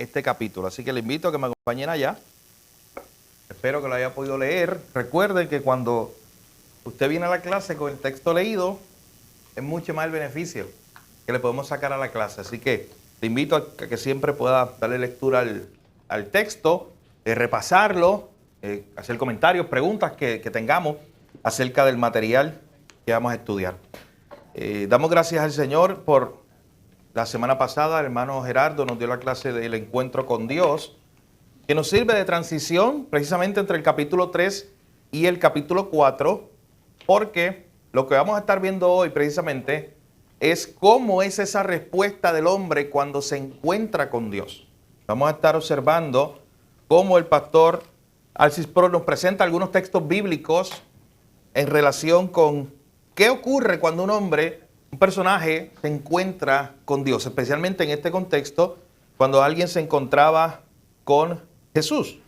este capítulo. Así que le invito a que me acompañen allá. Espero que lo haya podido leer. Recuerden que cuando usted viene a la clase con el texto leído, es mucho más el beneficio que le podemos sacar a la clase. Así que te invito a que siempre pueda darle lectura al texto, repasarlo, hacer comentarios, preguntas que tengamos acerca del material que vamos a estudiar. Damos gracias al Señor por la semana pasada. El hermano Gerardo nos dio la clase del encuentro con Dios, que nos sirve de transición precisamente entre el capítulo 3 y el capítulo 4, porque lo que vamos a estar viendo hoy precisamente es cómo es esa respuesta del hombre cuando se encuentra con Dios. Vamos a estar observando cómo el pastor Alcis Pro nos presenta algunos textos bíblicos en relación con qué ocurre cuando un hombre, un personaje, se encuentra con Dios, especialmente en este contexto, cuando alguien se encontraba con Jesús.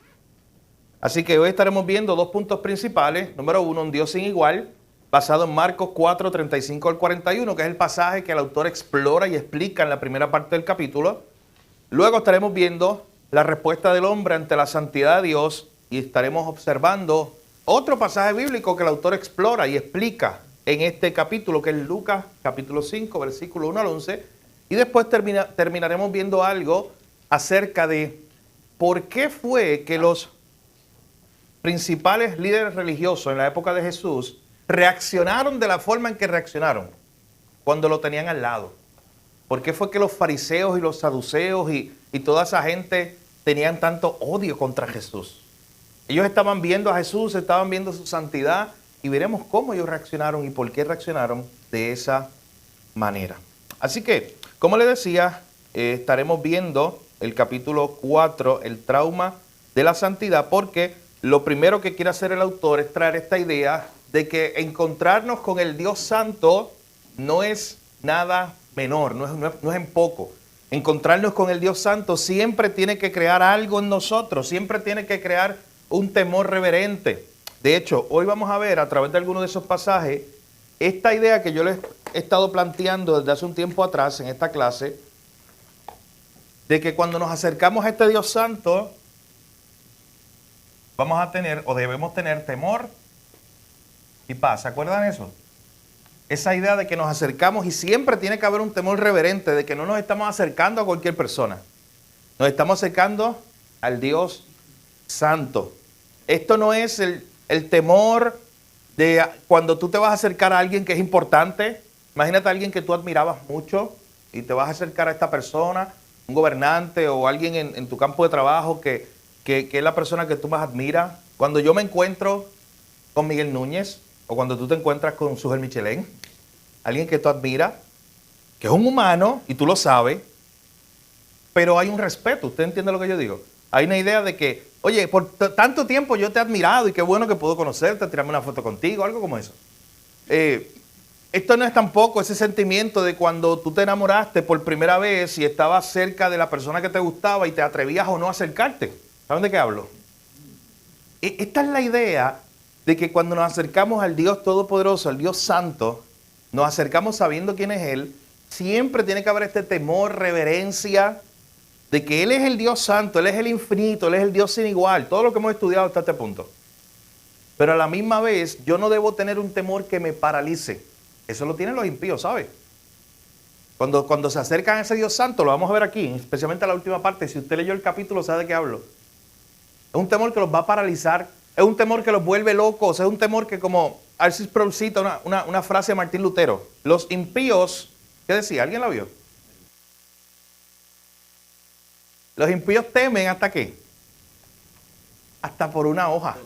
Así que hoy estaremos viendo dos puntos principales. Número uno, un Dios sin igual, basado en Marcos 4, 35 al 41, que es el pasaje que el autor explora y explica en la primera parte del capítulo. Luego estaremos viendo la respuesta del hombre ante la santidad de Dios y estaremos observando otro pasaje bíblico que el autor explora y explica en este capítulo, que es Lucas capítulo 5, versículo 1 al 11. Y después terminaremos viendo algo acerca de por qué fue que los principales líderes religiosos en la época de Jesús reaccionaron de la forma en que reaccionaron cuando lo tenían al lado. ¿Por qué fue que los fariseos y los saduceos y toda esa gente tenían tanto odio contra Jesús? Ellos estaban viendo a Jesús, estaban viendo su santidad, y veremos cómo ellos reaccionaron y por qué reaccionaron de esa manera. Así que, como les decía, estaremos viendo el capítulo 4, el trauma de la santidad, porque lo primero que quiere hacer el autor es traer esta idea de que encontrarnos con el Dios Santo no es nada menor, no es en poco. Encontrarnos con el Dios Santo siempre tiene que crear algo en nosotros, siempre tiene que crear un temor reverente. De hecho, hoy vamos a ver a través de algunos de esos pasajes esta idea que yo les he estado planteando desde hace un tiempo atrás en esta clase, de que cuando nos acercamos a este Dios Santo, vamos a tener o debemos tener temor y paz. ¿Se acuerdan eso? Esa idea de que nos acercamos y siempre tiene que haber un temor reverente, de que no nos estamos acercando a cualquier persona. Nos estamos acercando al Dios Santo. Esto no es el temor de cuando tú te vas a acercar a alguien que es importante. Imagínate a alguien que tú admirabas mucho y te vas a acercar a esta persona, un gobernante o alguien en tu campo de trabajo que es la persona que tú más admiras. Cuando yo me encuentro con Miguel Núñez o cuando tú te encuentras con Sujel Michelén, alguien que tú admiras, que es un humano y tú lo sabes, pero hay un respeto. ¿Usted entiende lo que yo digo? Hay una idea de que, oye, por tanto tiempo yo te he admirado y qué bueno que puedo conocerte, tirarme una foto contigo, algo como eso. Esto no es tampoco ese sentimiento de cuando tú te enamoraste por primera vez y estabas cerca de la persona que te gustaba y te atrevías o no a acercarte. ¿Saben de qué hablo? Esta es la idea de que cuando nos acercamos al Dios Todopoderoso, al Dios Santo, nos acercamos sabiendo quién es Él. Siempre tiene que haber este temor, reverencia, de que Él es el Dios Santo, Él es el infinito, Él es el Dios sin igual. Todo lo que hemos estudiado hasta este punto. Pero a la misma vez, yo no debo tener un temor que me paralice. Eso lo tienen los impíos, ¿sabe? Cuando se acercan a ese Dios Santo, lo vamos a ver aquí, especialmente en la última parte. Si usted leyó el capítulo, sabe de qué hablo. Es un temor que los va a paralizar, es un temor que los vuelve locos, es un temor que, como Alcis Pro cita una frase de Martín Lutero, los impíos, ¿qué decía? ¿Alguien la vio? Los impíos temen ¿hasta qué? Hasta por una hoja.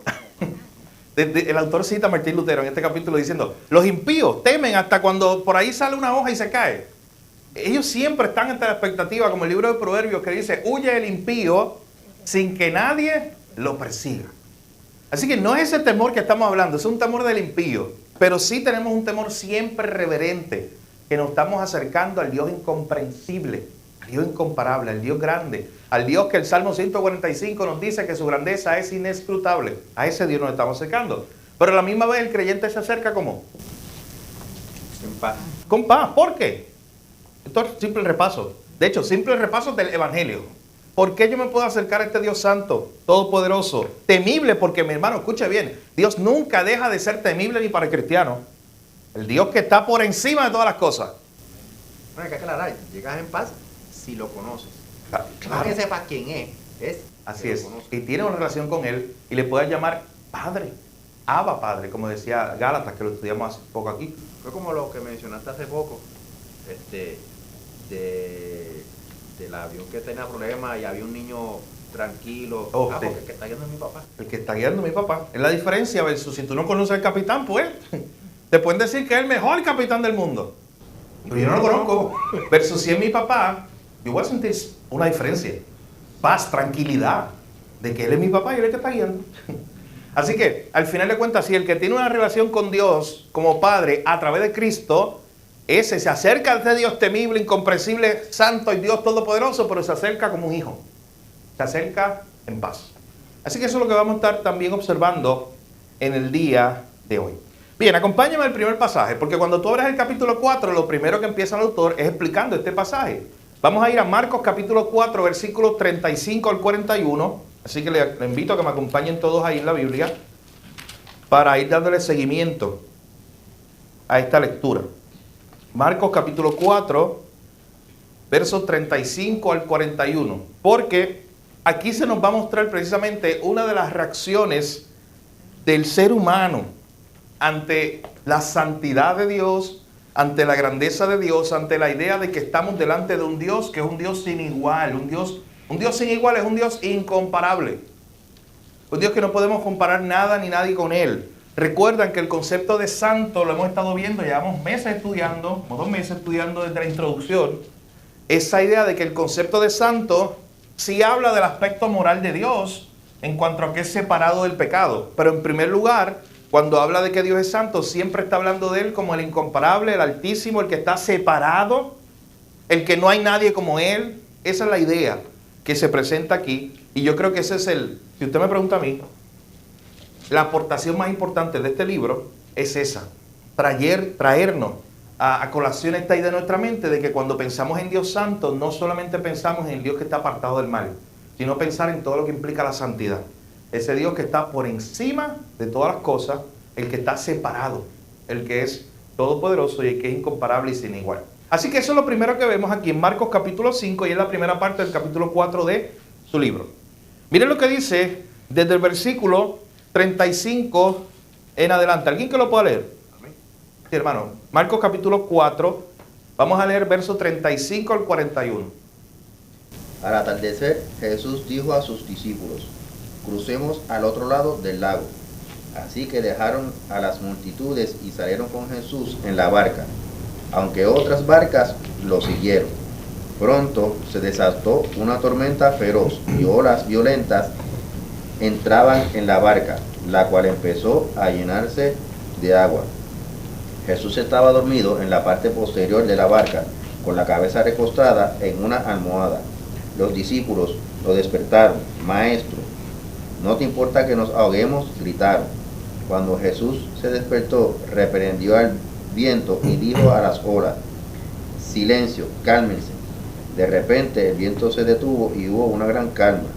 El autor cita a Martín Lutero en este capítulo diciendo, los impíos temen hasta cuando por ahí sale una hoja y se cae. Ellos siempre están ante la expectativa, como el libro de Proverbios que dice, huye el impío sin que nadie lo persiga. Así que no es ese temor que estamos hablando, es un temor del impío, pero sí tenemos un temor siempre reverente, que nos estamos acercando al Dios incomprensible, al Dios incomparable, al Dios grande, al Dios que el Salmo 145 nos dice que su grandeza es inescrutable. A ese Dios nos estamos acercando. Pero a la misma vez el creyente se acerca ¿cómo? Con paz. Con paz. ¿Por qué? Esto es simple repaso. De hecho, simple repaso del Evangelio. ¿Por qué yo me puedo acercar a este Dios santo, todopoderoso, temible? Porque, mi hermano, escuche bien, Dios nunca deja de ser temible ni para el cristiano. El Dios que está por encima de todas las cosas. No hay que aclarar, llegas en paz si lo conoces. Claro. No que sepas quién es Así que lo es. conoces. Y tiene una relación con Él y le puedes llamar Padre, Abba Padre, como decía Gálatas, que lo estudiamos hace poco aquí. Fue como lo que mencionaste hace poco, del avión que tenía problemas y había un niño tranquilo. Oh, Porque sí. el que está yendo es mi papá. El que está guiando a mi papá. Es la diferencia versus si tú no conoces al capitán, pues te pueden decir que es el mejor capitán del mundo. Pero yo no lo conozco. Versus si es mi papá, yo voy a sentir una diferencia. Paz, tranquilidad, de que él es mi papá y él es el que está guiando. Así que, al final de cuentas, si el que tiene una relación con Dios como Padre a través de Cristo, ese se acerca a este Dios temible, incomprensible, santo y Dios todopoderoso, pero se acerca como un hijo. Se acerca en paz. Así que eso es lo que vamos a estar también observando en el día de hoy. Bien, acompáñame al primer pasaje, porque cuando tú abres el capítulo 4, lo primero que empieza el autor es explicando este pasaje. Vamos a ir a Marcos capítulo 4, versículos 35 al 41. Así que le invito a que me acompañen todos ahí en la Biblia para ir dándole seguimiento a esta lectura. Marcos capítulo 4, versos 35 al 41. Porque aquí se nos va a mostrar precisamente una de las reacciones del ser humano ante la santidad de Dios, ante la grandeza de Dios, ante la idea de que estamos delante de un Dios que es un Dios sin igual, un Dios sin igual, es un Dios incomparable. Un Dios que no podemos comparar nada ni nadie con Él. Recuerdan que el concepto de santo lo hemos estado viendo, llevamos meses estudiando, como 2 meses estudiando desde la introducción, esa idea de que el concepto de santo sí habla del aspecto moral de Dios en cuanto a que es separado del pecado. Pero en primer lugar, cuando habla de que Dios es santo, siempre está hablando de Él como el incomparable, el altísimo, el que está separado, el que no hay nadie como Él. Esa es la idea que se presenta aquí. Y yo creo que ese es si usted me pregunta a mí, la aportación más importante de este libro es esa, traernos a colación esta idea de nuestra mente de que cuando pensamos en Dios santo, no solamente pensamos en el Dios que está apartado del mal, sino pensar en todo lo que implica la santidad. Ese Dios que está por encima de todas las cosas, el que está separado, el que es todopoderoso y el que es incomparable y sin igual. Así que eso es lo primero que vemos aquí en Marcos capítulo 5 y es la primera parte del capítulo 4 de su libro. Miren lo que dice desde el versículo 35 en adelante. ¿Alguien que lo pueda leer? Sí, hermano. Marcos capítulo 4, vamos a leer versos 35 al 41. Al atardecer, Jesús dijo a sus discípulos: crucemos al otro lado del lago. Así que dejaron a las multitudes y salieron con Jesús en la barca, aunque otras barcas lo siguieron. Pronto se desató una tormenta feroz y olas violentas entraban en la barca, la cual empezó a llenarse de agua. Jesús estaba dormido en la parte posterior de la barca, con la cabeza recostada en una almohada. Los discípulos lo despertaron. Maestro, ¿no te importa que nos ahoguemos?, gritaron. Cuando Jesús se despertó, reprendió al viento y dijo a las olas: silencio, cálmense. De repente el viento se detuvo y hubo una gran calma.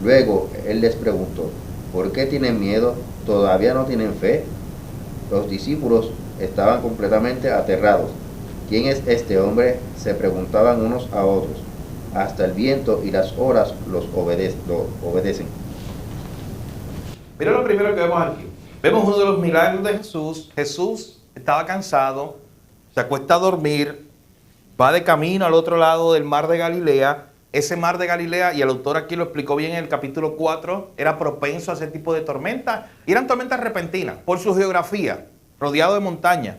Luego él les preguntó: ¿por qué tienen miedo? ¿Todavía no tienen fe? Los discípulos estaban completamente aterrados. ¿Quién es este hombre?, se preguntaban unos a otros. Hasta el viento y las olas lo obedecen. Mira lo primero que vemos aquí. Vemos uno de los milagros de Jesús. Jesús estaba cansado, se acuesta a dormir, va de camino al otro lado del mar de Galilea. Ese mar de Galilea, y el autor aquí lo explicó bien en el capítulo 4, era propenso a ese tipo de tormentas. Y eran tormentas repentinas por su geografía, rodeado de montaña.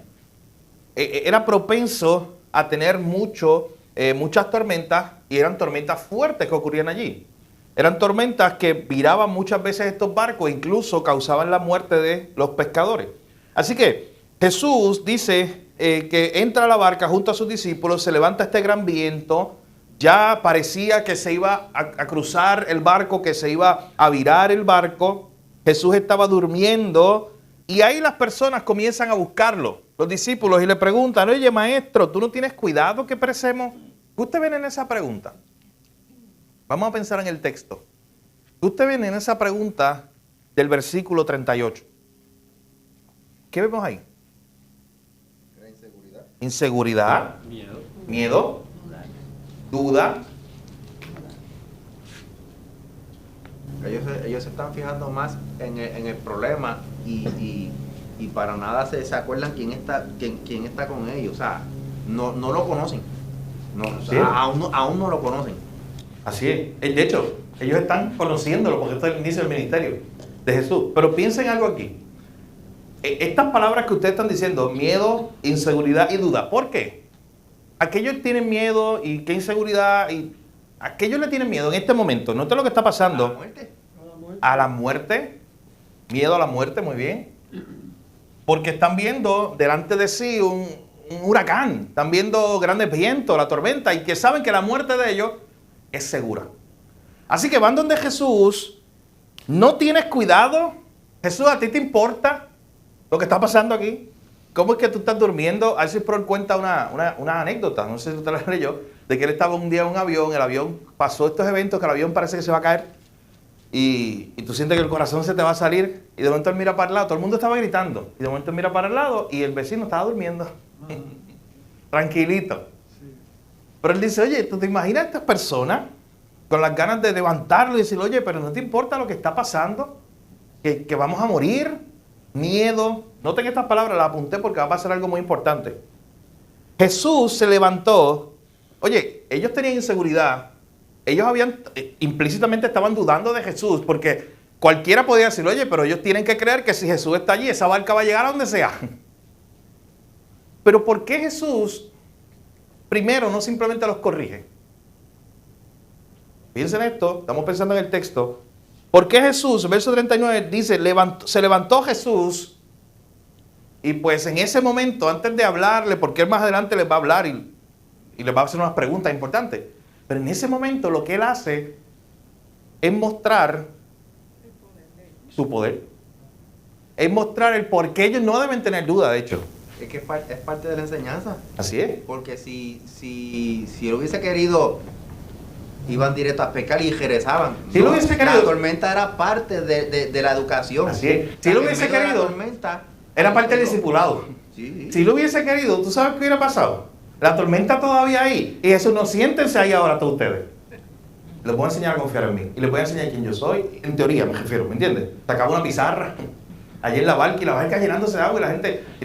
Era propenso a tener muchas tormentas, y eran tormentas fuertes que ocurrían allí. Eran tormentas que viraban muchas veces estos barcos e incluso causaban la muerte de los pescadores. Así que Jesús dice que entra a la barca junto a sus discípulos, se levanta este gran viento, ya parecía que se iba a cruzar el barco, que se iba a virar el barco. Jesús estaba durmiendo y ahí las personas comienzan a buscarlo, los discípulos, y le preguntan: oye, maestro, ¿tú no tienes cuidado que perecemos? ¿Qué usted ven en esa pregunta? Vamos a pensar en el texto. Usted viene en esa pregunta del versículo 38. ¿Qué vemos ahí? ¿Era inseguridad? Inseguridad, miedo, duda. Ellos se están fijando más en el problema y para nada se acuerdan quién está con ellos. O sea, no lo conocen. No, o sea, Sí. aún no lo conocen. Así es. De hecho, ellos están conociéndolo porque esto es el inicio del ministerio de Jesús. Pero piensen algo aquí. Estas palabras que ustedes están diciendo, miedo, inseguridad y duda. ¿Por qué? Aquellos tienen miedo y qué inseguridad y aquellos le tienen miedo en este momento. Note lo que está pasando. ¿La muerte? A la muerte. Miedo a la muerte, muy bien. Porque están viendo delante de sí un huracán. Están viendo grandes vientos, la tormenta, y que saben que la muerte de ellos es segura. Así que van donde Jesús. No tienes cuidado. Jesús, ¿a ti te importa lo que está pasando aquí? ¿Cómo es que tú estás durmiendo? A ver si Sproul cuenta una anécdota, no sé si usted la leyó, de que él estaba un día en un avión, el avión pasó estos eventos, que el avión parece que se va a caer, y tú sientes que el corazón se te va a salir, y de momento él mira para el lado, todo el mundo estaba gritando, y de momento él mira para el lado, y el vecino estaba durmiendo, tranquilito. Pero él dice, oye, ¿tú te imaginas a estas personas con las ganas de levantarlo y decir, oye, pero no te importa lo que está pasando? Que vamos a morir, miedo. Noten estas palabras, las apunté porque va a pasar algo muy importante. Jesús se levantó. Oye, ellos tenían inseguridad. Ellos implícitamente estaban dudando de Jesús, porque cualquiera podía decir, oye, pero ellos tienen que creer que si Jesús está allí, esa barca va a llegar a donde sea. Pero ¿por qué Jesús primero no simplemente los corrige? Fíjense en esto, estamos pensando en el texto. ¿Por qué Jesús, verso 39, dice, se levantó Jesús? Y pues en ese momento, antes de hablarle, porque él más adelante les va a hablar y les va a hacer unas preguntas importantes. Pero en ese momento lo que él hace es mostrar su poder. Es mostrar el por qué ellos no deben tener duda, de hecho. Es que es parte de la enseñanza. Así es. Porque si él hubiese querido, iban directo a pescar y regresaban. Si él hubiese querido, la tormenta era parte de la educación. Así es. Si él hubiese querido, la tormenta, era parte del discipulado. Sí. Si lo hubiese querido, ¿tú sabes qué hubiera pasado? La tormenta todavía ahí. Y eso, no, siéntense ahí ahora todos ustedes. Les voy a enseñar a confiar en mí. Y les voy a enseñar quién yo soy. En teoría, me refiero, ¿me entiendes? Sacaba una pizarra allí en la barca y la barca llenándose de agua y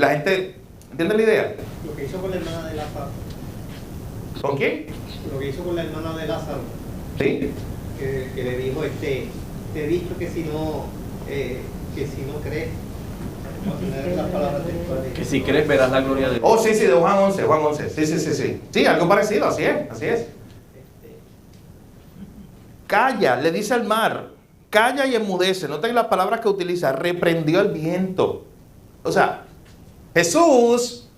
la gente, ¿entiendes la idea? Lo que hizo con la hermana de Lázaro. ¿Con quién? Lo que hizo con la hermana de Lázaro. Sí. Que le dijo, te he dicho que si no crees, no tener las palabras textuales. Que si crees verás la gloria de Dios. Oh, sí, de Juan 11. Sí. Sí, algo parecido, así es. Calla, le dice al mar, calla y enmudece. Noten las palabras que utiliza, reprendió el viento. O sea, Jesús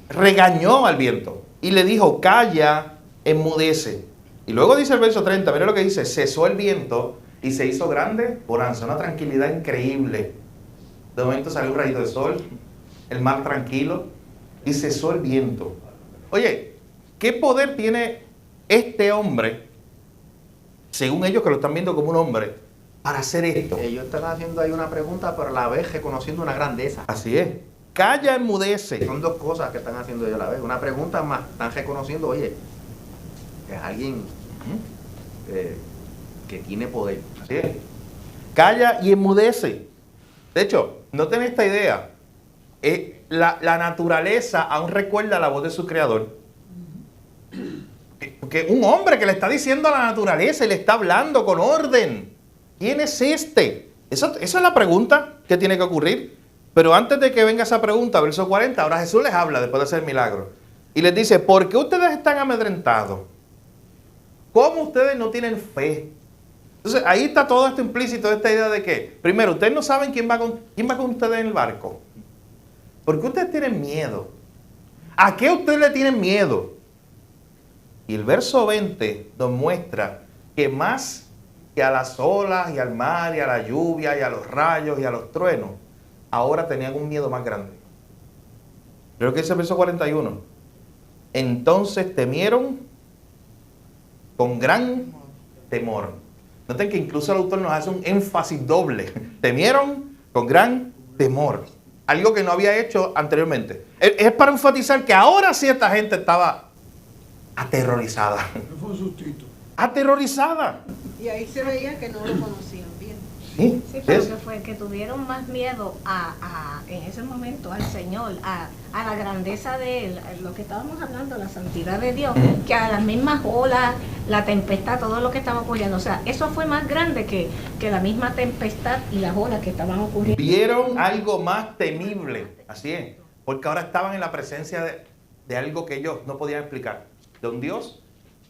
regañó al viento y le dijo, calla, enmudece. Y luego dice el verso 30, mira lo que dice, cesó el viento y se hizo grande bonanza, una tranquilidad increíble. De momento salió un rayito de sol, el mar tranquilo y cesó el viento. Oye, ¿qué poder tiene este hombre, según ellos que lo están viendo como un hombre, para hacer esto? Ellos están haciendo ahí una pregunta, pero a la vez reconociendo una grandeza. Así es. Calla, enmudece. Son dos cosas que están haciendo ellos a la vez. Una pregunta más, están reconociendo, oye, es alguien que tiene poder. Así es. Calla y enmudece. De hecho, noten esta idea. La naturaleza aún recuerda la voz de su creador. Porque un hombre que le está diciendo a la naturaleza y le está hablando con orden. ¿Quién es este? Esa es la pregunta que tiene que ocurrir. Pero antes de que venga esa pregunta, verso 40, ahora Jesús les habla después de hacer el milagro. Y les dice, ¿por qué ustedes están amedrentados? ¿Cómo ustedes no tienen fe? Entonces, ahí está todo esto implícito, esta idea de que, primero, ustedes no saben quién va con ustedes en el barco. ¿Por qué ustedes tienen miedo? ¿A qué ustedes le tienen miedo? Y el verso 20 nos muestra que más que a las olas y al mar y a la lluvia y a los rayos y a los truenos, ahora tenían un miedo más grande. Creo que dice el verso 41. Entonces temieron con gran temor. Noten que incluso el autor nos hace un énfasis doble. Temieron con gran temor. Algo que no había hecho anteriormente. Es para enfatizar que ahora sí esta gente estaba aterrorizada. Fue un sustito. Aterrorizada. Y ahí se veía que no lo conocían bien. Sí, Sí, pero es- que fue que tuvieron más miedo en ese momento al Señor, a la grandeza de Él, a lo que estábamos hablando, la santidad de Dios, que a las mismas olas, la tempestad, todo lo que estaba ocurriendo. O sea, eso fue más grande que la misma tempestad y las olas que estaban ocurriendo. Vieron algo más temible. Así es. Porque ahora estaban en la presencia de algo que ellos no podían explicar. De un Dios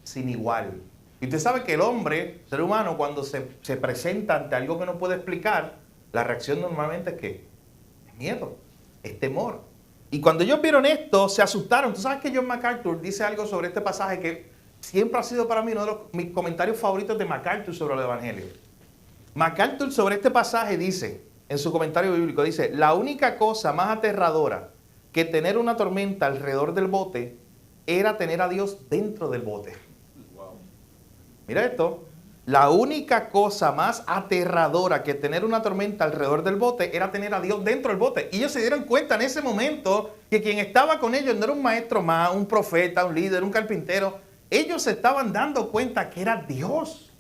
sin igual. Y usted sabe que el hombre, ser humano, cuando se presenta ante algo que no puede explicar, la reacción normalmente es ¿qué? Es miedo, es temor. Y cuando ellos vieron esto, se asustaron. Tú sabes que John MacArthur dice algo sobre este pasaje que siempre ha sido para mí uno de mis comentarios favoritos de MacArthur sobre el Evangelio. MacArthur sobre este pasaje dice, en su comentario bíblico, dice, la única cosa más aterradora que tener una tormenta alrededor del bote era tener a Dios dentro del bote. Mira esto, la única cosa más aterradora que tener una tormenta alrededor del bote era tener a Dios dentro del bote. Y ellos se dieron cuenta en ese momento que quien estaba con ellos no era un maestro más, un profeta, un líder, un carpintero. Ellos se estaban dando cuenta que era Dios.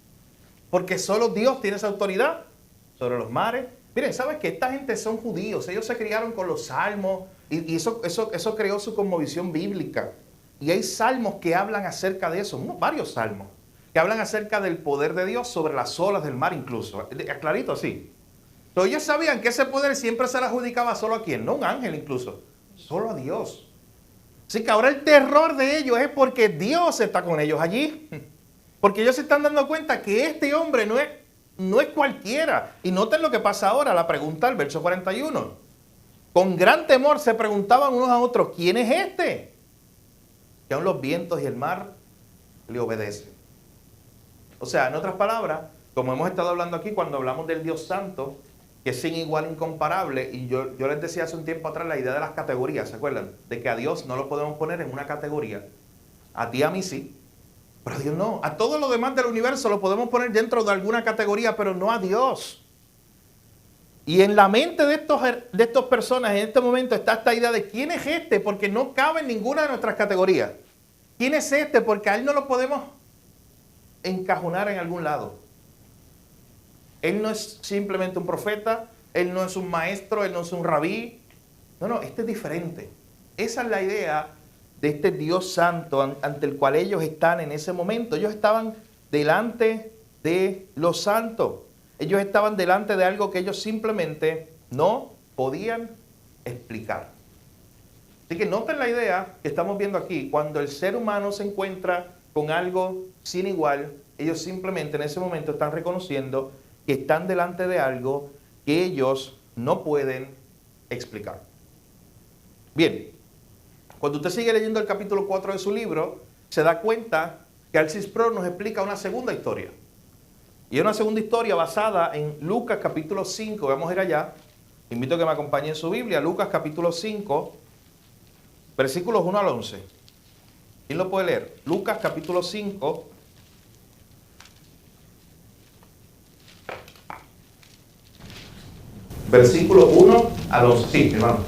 Porque solo Dios tiene esa autoridad sobre los mares. Miren, ¿sabes que esta gente son judíos? Ellos se criaron con los salmos y eso creó su cosmovisión bíblica. Y hay salmos que hablan acerca de eso, varios salmos, que hablan acerca del poder de Dios sobre las olas del mar incluso. Clarito así. Entonces ellos sabían que ese poder siempre se le adjudicaba solo a quién, no a un ángel incluso, solo a Dios. Así que ahora el terror de ellos es porque Dios está con ellos allí. Porque ellos se están dando cuenta que este hombre no es cualquiera. Y noten lo que pasa ahora, la pregunta del verso 41. Con gran temor se preguntaban unos a otros, ¿quién es este? Que aún los vientos y el mar le obedecen. O sea, en otras palabras, como hemos estado hablando aquí cuando hablamos del Dios Santo, que es sin igual, incomparable, y yo les decía hace un tiempo atrás la idea de las categorías, ¿se acuerdan? De que a Dios no lo podemos poner en una categoría. A ti, a mí sí, pero a Dios no. A todo lo demás del universo lo podemos poner dentro de alguna categoría, pero no a Dios. Y en la mente de estos personas en este momento está esta idea de ¿quién es este? Porque no cabe en ninguna de nuestras categorías. ¿Quién es este? Porque a él no lo podemos encajonar en algún lado. Él no es simplemente un profeta, él no es un maestro, él no es un rabí. No, este es diferente. Esa es la idea de este Dios santo ante el cual ellos están en ese momento. Ellos estaban delante de lo santo. Ellos estaban delante de algo que ellos simplemente no podían explicar. Así que noten la idea que estamos viendo aquí. Cuando el ser humano se encuentra con algo sin igual, ellos simplemente en ese momento están reconociendo que están delante de algo que ellos no pueden explicar. Bien, cuando usted sigue leyendo el capítulo 4 de su libro, se da cuenta que R.C. Sproul nos explica una segunda historia. Y es una segunda historia basada en Lucas capítulo 5. Vamos a ir allá. Invito a que me acompañe en su Biblia. Lucas capítulo 5, versículos 1 al 11. ¿Quién lo puede leer? Lucas capítulo 5. Versículo 1 al 11. Sí, hermano.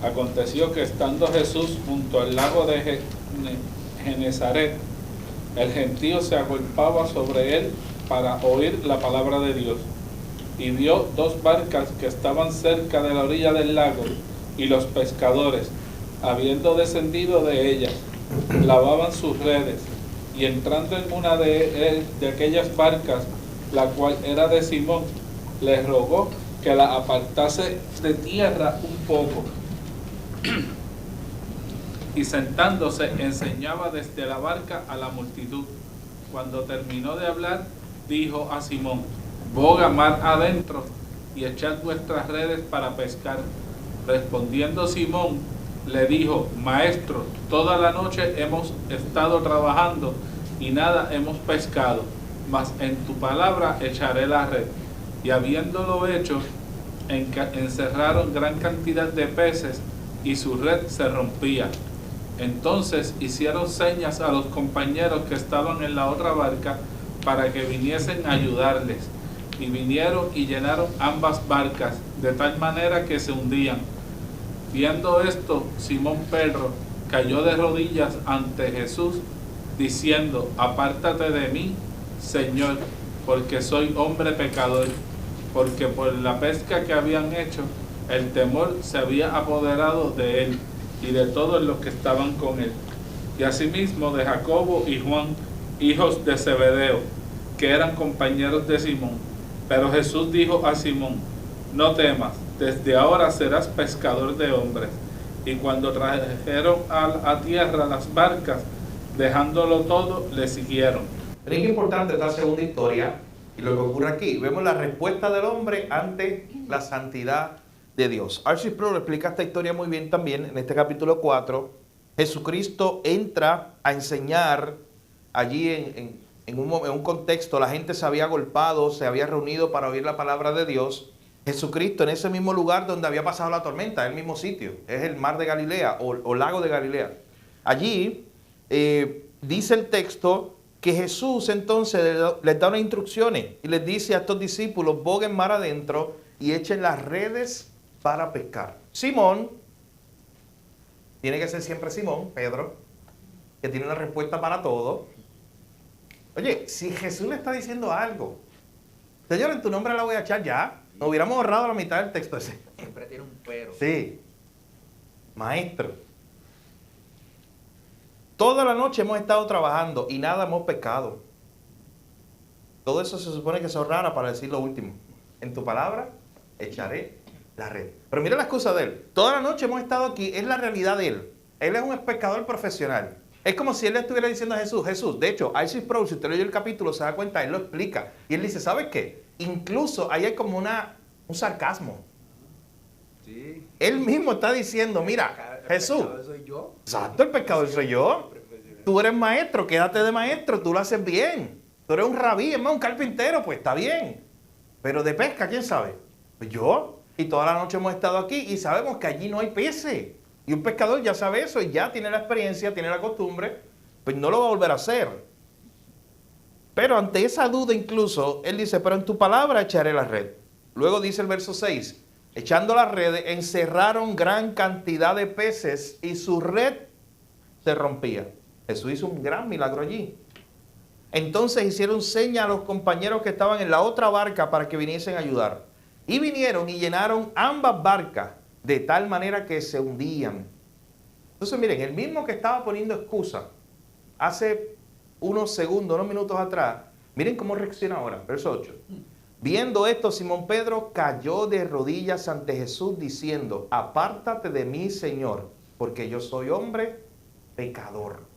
Aconteció que estando Jesús junto al lago de Genezaret, el gentío se agolpaba sobre él para oír la palabra de Dios. Y vio dos barcas que estaban cerca de la orilla del lago, y los pescadores, habiendo descendido de ellas, lavaban sus redes. Y entrando en una de aquellas barcas, la cual era de Simón, le rogó que la apartase de tierra un poco. Y sentándose enseñaba desde la barca a la multitud. Cuando terminó de hablar, dijo a Simón: boga mar adentro y echad vuestras redes para pescar. Respondiendo Simón, le dijo: Maestro, toda la noche hemos estado trabajando y nada hemos pescado, mas en tu palabra echaré la red. Y habiéndolo hecho, encerraron gran cantidad de peces y su red se rompía. Entonces hicieron señas a los compañeros que estaban en la otra barca para que viniesen a ayudarles. Y vinieron y llenaron ambas barcas, de tal manera que se hundían. Viendo esto, Simón Pedro cayó de rodillas ante Jesús, diciendo: apártate de mí, Señor, porque soy hombre pecador. Porque por la pesca que habían hecho, el temor se había apoderado de él y de todos los que estaban con él. Y asimismo de Jacobo y Juan, hijos de Zebedeo, que eran compañeros de Simón. Pero Jesús dijo a Simón: no temas, desde ahora serás pescador de hombres. Y cuando trajeron a tierra las barcas, dejándolo todo, le siguieron. Es importante esta segunda historia y lo que ocurre aquí. Vemos la respuesta del hombre ante la santidad de Dios. R.C. Sproul explica esta historia muy bien también en este capítulo 4. Jesucristo entra a enseñar allí en un contexto. La gente se había agolpado, se había reunido para oír la palabra de Dios. Jesucristo en ese mismo lugar donde había pasado la tormenta, el mismo sitio, es el mar de Galilea o lago de Galilea. Allí dice el texto que Jesús entonces les da unas instrucciones y les dice a estos discípulos: boguen mar adentro y echen las redes para pescar. Simón, tiene que ser siempre Simón, Pedro, que tiene una respuesta para todo. Oye, si Jesús le está diciendo algo, Señor, en tu nombre la voy a echar ya, nos hubiéramos ahorrado la mitad del texto ese. Siempre tiene un pero. Sí, maestro. Toda la noche hemos estado trabajando y nada hemos pescado. Todo eso se supone que es rara para decir lo último. En tu palabra echaré la red. Pero mira la excusa de él. Toda la noche hemos estado aquí, es la realidad de él. Él es un pescador profesional. Es como si él le estuviera diciendo a Jesús: Jesús, de hecho, R.C. Sproul, si usted leyó el capítulo, se da cuenta, él lo explica. Y él dice: ¿sabes qué? Incluso ahí hay como un sarcasmo. Sí. Él mismo está diciendo: mira, Jesús. Soy yo. Exacto, el pescador soy yo. Tú eres maestro, quédate de maestro, tú lo haces bien. Tú eres un rabí, es más, un carpintero, pues está bien. Pero de pesca, ¿quién sabe? Pues yo. Y toda la noche hemos estado aquí y sabemos que allí no hay peces. Y un pescador ya sabe eso y ya tiene la experiencia, tiene la costumbre, pues no lo va a volver a hacer. Pero ante esa duda incluso, él dice: pero en tu palabra echaré la red. Luego dice el verso 6, echando las redes, encerraron gran cantidad de peces y su red se rompía. Jesús hizo un gran milagro allí. Entonces hicieron señas a los compañeros que estaban en la otra barca para que viniesen a ayudar. Y vinieron y llenaron ambas barcas de tal manera que se hundían. Entonces miren, el mismo que estaba poniendo excusa hace unos segundos, unos minutos atrás, miren cómo reacciona ahora. Verso 8. Viendo esto, Simón Pedro cayó de rodillas ante Jesús diciendo: apártate de mí, Señor, porque yo soy hombre pecador.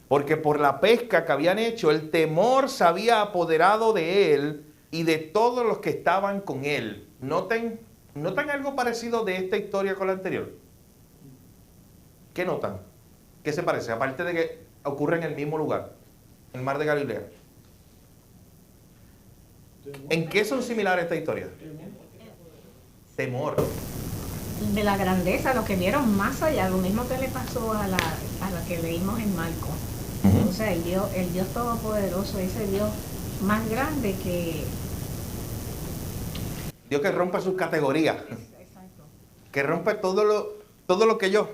Porque por la pesca que habían hecho, el temor se había apoderado de él y de todos los que estaban con él. ¿Notan algo parecido de esta historia con la anterior? ¿Qué notan? ¿Qué se parece? Aparte de que ocurre en el mismo lugar, en el mar de Galilea. ¿En qué son similares esta historia? Temor. De la grandeza, lo que vieron más allá, lo mismo que le pasó a la que leímos en Marcos. O sea, el Dios Todopoderoso, ese Dios más grande que... Dios que rompe sus categorías. Exacto. Que rompe todo lo que ellos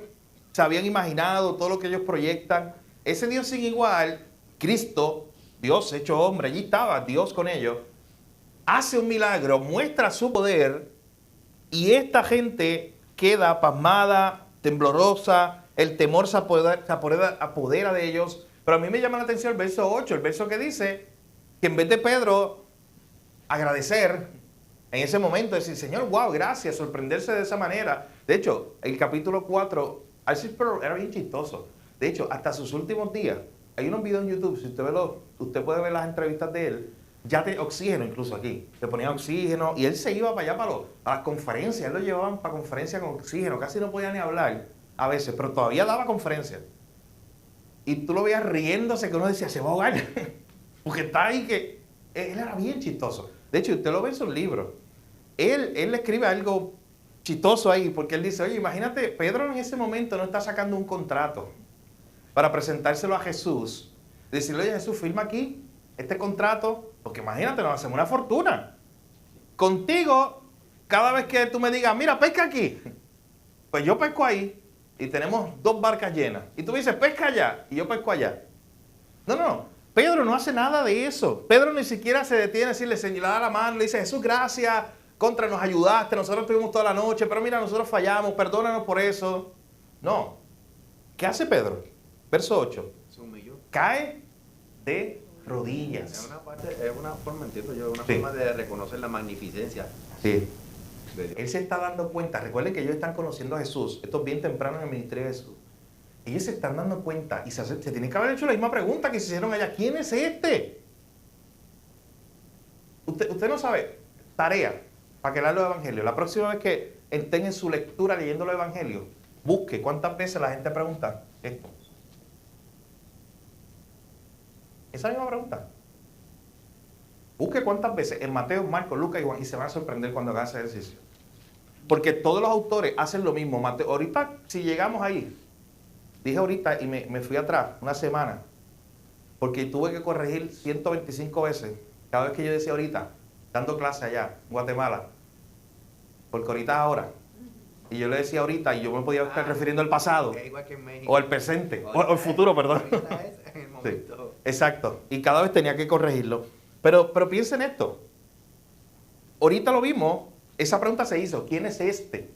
se habían imaginado, todo lo que ellos proyectan. Ese Dios sin igual, Cristo, Dios hecho hombre, allí estaba Dios con ellos, hace un milagro, muestra su poder y esta gente queda pasmada, temblorosa, el temor se apodera de ellos. Pero a mí me llama la atención el verso 8, el verso que dice que en vez de Pedro agradecer en ese momento, decir: Señor, wow, gracias, sorprenderse de esa manera. De hecho, el capítulo 4, era bien chistoso. De hecho, hasta sus últimos días, hay unos videos en YouTube, si usted puede ver las entrevistas de él, ya tenía oxígeno incluso aquí. Le ponía oxígeno y él se iba para allá a las conferencias. Él lo llevaban para conferencias con oxígeno. Casi no podía ni hablar a veces, pero todavía daba conferencias. Y tú lo veías riéndose, que uno decía: se va a ahogar. Porque está ahí que... Él era bien chistoso. De hecho, usted lo ve en sus libros. Él le escribe algo chistoso ahí, porque él dice: oye, imagínate, Pedro en ese momento no está sacando un contrato para presentárselo a Jesús. Decirle, oye Jesús, firma aquí este contrato, porque imagínate, nos hacemos una fortuna. Contigo, cada vez que tú me digas, mira, pesca aquí, pues yo pesco ahí y tenemos 2 barcas llenas. Y tú me dices, pesca allá y yo pesco allá. No. Pedro no hace nada de eso. Pedro ni siquiera se detiene a decirle, Señor, le da la mano, le dice, Jesús, gracias, contra, nos ayudaste, nosotros estuvimos toda la noche, pero mira, nosotros fallamos, perdónanos por eso. No. ¿Qué hace Pedro? Verso 8. Se humilló. Cae de Es rodillas. una forma, entiendo yo, una Sí. forma de reconocer la magnificencia Sí. de Dios. Él se está dando cuenta. Recuerden que ellos están conociendo a Jesús. Esto es bien temprano en el ministerio de Jesús. Ellos se están dando cuenta y se tienen que haber hecho la misma pregunta que se hicieron allá. ¿Quién es este? Usted no sabe. Tarea para que lea los evangelios. La próxima vez que estén en su lectura leyendo los evangelios, busque cuántas veces la gente pregunta esto. Esa misma pregunta. Busque cuántas veces en Mateo, Marcos, Lucas y Juan y se van a sorprender cuando hagan ese ejercicio. Porque todos los autores hacen lo mismo. Ahorita, si llegamos ahí, dije ahorita y me fui atrás una semana, porque tuve que corregir 125 veces cada vez que yo decía ahorita, dando clase allá en Guatemala, porque ahorita es ahora. Y yo le decía ahorita y yo me podía estar refiriendo al pasado, Es igual que en México. o al presente, o al futuro, perdón. Ahorita es en el Sí, momento. exacto. Y cada vez tenía que corregirlo. Pero piensen esto. Ahorita lo vimos, esa pregunta se hizo, ¿quién es este?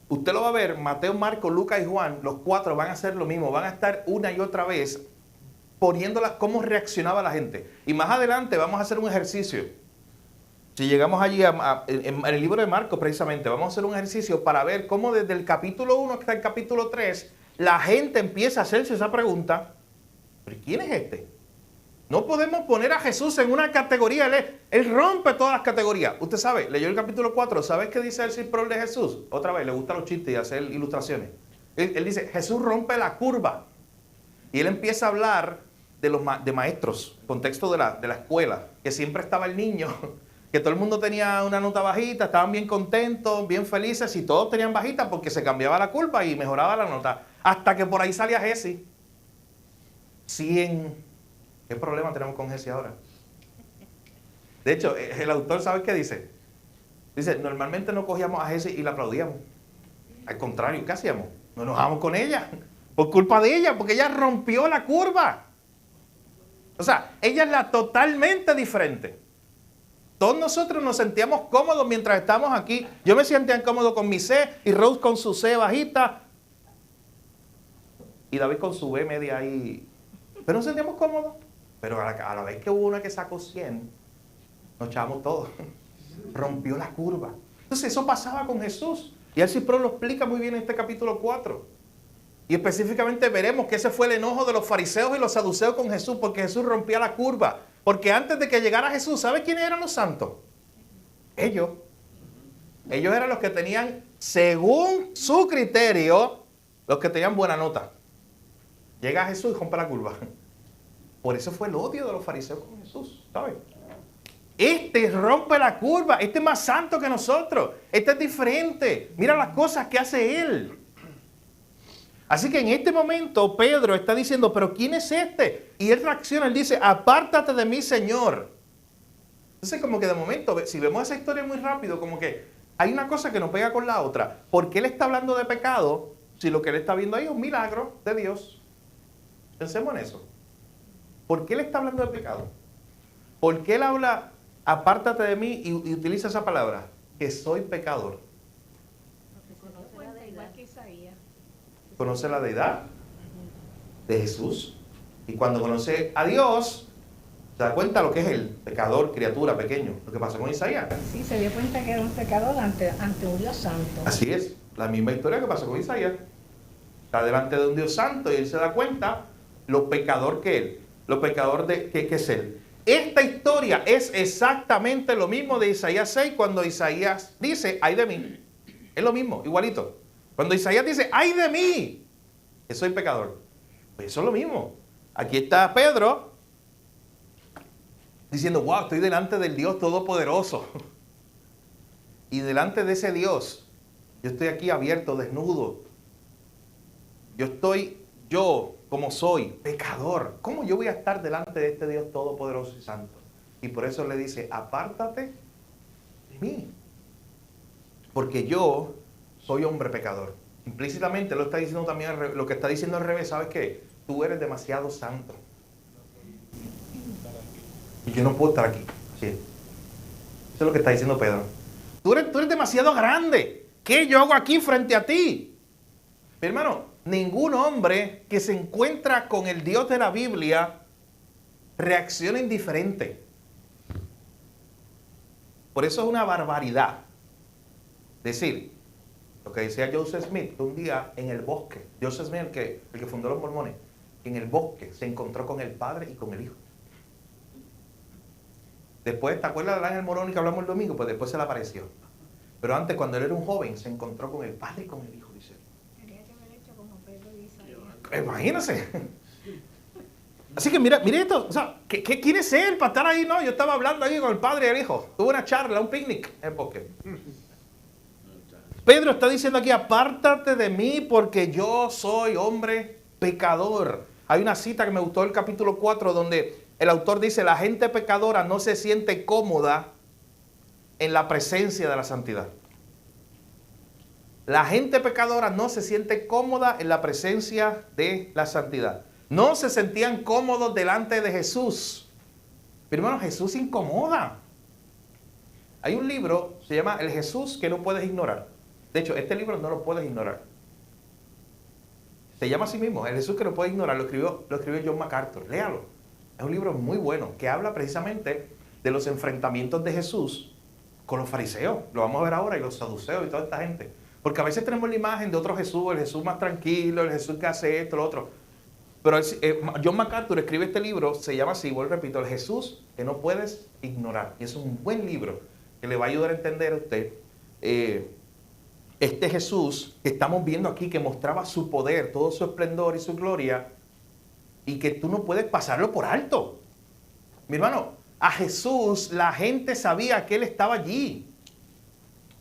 Usted lo va a ver, Mateo, Marcos, Lucas y Juan, los 4 van a hacer lo mismo, van a estar una y otra vez poniéndola, cómo reaccionaba la gente. Y más adelante vamos a hacer un ejercicio. Si llegamos allí en el libro de Marcos precisamente, vamos a hacer un ejercicio para ver cómo desde el capítulo 1 hasta el capítulo 3, la gente empieza a hacerse esa pregunta, ¿pero quién es este? No podemos poner a Jesús en una categoría, él rompe todas las categorías. Usted sabe, leyó el capítulo 4, ¿sabes qué dice el discípulo de Jesús? Otra vez, le gustan los chistes y hacer ilustraciones. Él dice, Jesús rompe la curva. Y él empieza a hablar de maestros, contexto de la escuela, que siempre estaba el niño, que todo el mundo tenía una nota bajita, estaban bien contentos, bien felices, y todos tenían bajita porque se cambiaba la curva y mejoraba la nota. Hasta que por ahí salía Jesse. 100. ¿Qué problema tenemos con Jesse ahora? De hecho, el autor, ¿sabe qué dice? Dice, normalmente no cogíamos a Jesse y la aplaudíamos. Al contrario, ¿qué hacíamos? Nos enojamos con ella. Por culpa de ella, porque ella rompió la curva. O sea, ella es la totalmente diferente. Todos nosotros nos sentíamos cómodos mientras estábamos aquí. Yo me sentía cómodo con mi C y Rose con su C bajita. Y David con su B media ahí. Pero nos sentíamos cómodos. Pero a la vez que hubo una que sacó 100, nos echábamos todos. Rompió la curva. Entonces eso pasaba con Jesús. Y el Cipro lo explica muy bien en este capítulo 4. Y específicamente veremos que ese fue el enojo de los fariseos y los saduceos con Jesús, porque Jesús rompía la curva. Porque antes de que llegara Jesús, ¿sabe quiénes eran los santos? Ellos. Ellos eran los que tenían, según su criterio, los que tenían buena nota. Llega Jesús y rompe la curva. Por eso fue el odio de los fariseos con Jesús, ¿sabes? Este rompe la curva, este es más santo que nosotros, este es diferente. Mira las cosas que hace él. Así que en este momento Pedro está diciendo, ¿pero quién es este? Y él reacciona, él dice, apártate de mí, Señor. Entonces como que de momento, si vemos esa historia muy rápido, como que hay una cosa que no pega con la otra. ¿Por qué él está hablando de pecado si lo que él está viendo ahí es un milagro de Dios? Pensemos en eso. ¿Por qué él está hablando de pecado? ¿Por qué él habla, apártate de mí y utiliza esa palabra? Que soy pecador. Igual que Isaías. Conoce la deidad de Jesús. Y cuando conoce a Dios, se da cuenta lo que es el pecador, criatura, pequeño. Lo que pasó con Isaías. Sí, se dio cuenta que era un pecador ante un Dios santo. Así es, la misma historia que pasó con Isaías. Está delante de un Dios santo y él se da cuenta lo pecador que él, lo pecador que es él. Esta historia es exactamente lo mismo de Isaías 6 cuando Isaías dice, ay de mí. Es lo mismo, igualito. Cuando Isaías dice, ay de mí, que soy pecador. Pues eso es lo mismo. Aquí está Pedro diciendo, wow, estoy delante del Dios Todopoderoso. Y delante de ese Dios, yo estoy aquí abierto, desnudo. Yo estoy yo, como soy pecador, ¿cómo yo voy a estar delante de este Dios todopoderoso y santo? Y por eso le dice, apártate de mí, porque yo soy hombre pecador. Implícitamente lo está diciendo también, lo que está diciendo al revés, ¿sabes qué? Tú eres demasiado santo. Y yo no puedo estar aquí. Así es. Eso es lo que está diciendo Pedro. Tú eres demasiado grande. ¿Qué yo hago aquí frente a ti? Mi hermano, ningún hombre que se encuentra con el Dios de la Biblia reacciona indiferente. Por eso es una barbaridad decir lo que decía Joseph Smith, que un día en el bosque, Joseph Smith, el que fundó los mormones, en el bosque se encontró con el Padre y con el Hijo. Después, ¿te acuerdas del ángel morón que hablamos el domingo? Pues después se le apareció. Pero antes, cuando él era un joven, se encontró con el Padre y con el Hijo, dice. Tenía que haber hecho como Pedro y Isaías. Imagínense. Así que mira esto, o sea, ¿qué quiere ser para estar ahí? No, yo estaba hablando ahí con el Padre y el Hijo. Tuve una charla, un picnic en el bosque. Pedro está diciendo aquí, apártate de mí porque yo soy hombre pecador. Hay una cita que me gustó del capítulo 4 donde el autor dice, la gente pecadora no se siente cómoda en la presencia de la santidad. La gente pecadora no se siente cómoda en la presencia de la santidad. No se sentían cómodos delante de Jesús. Pero hermano, Jesús incomoda. Hay un libro, se llama El Jesús que no puedes ignorar. De hecho, este libro no lo puedes ignorar. Se llama así mismo, El Jesús que no puedes ignorar. Lo escribió John MacArthur. Léalo. Es un libro muy bueno que habla precisamente de los enfrentamientos de Jesús con los fariseos. Lo vamos a ver ahora, y los saduceos y toda esta gente. Porque a veces tenemos la imagen de otro Jesús, el Jesús más tranquilo, el Jesús que hace esto, lo otro. Pero John MacArthur escribe este libro, se llama así, vuelvo repito, El Jesús que no puedes ignorar. Y es un buen libro que le va a ayudar a entender a usted este Jesús que estamos viendo aquí, que mostraba su poder, todo su esplendor y su gloria, y que tú no puedes pasarlo por alto. Mi hermano, a Jesús la gente sabía que Él estaba allí.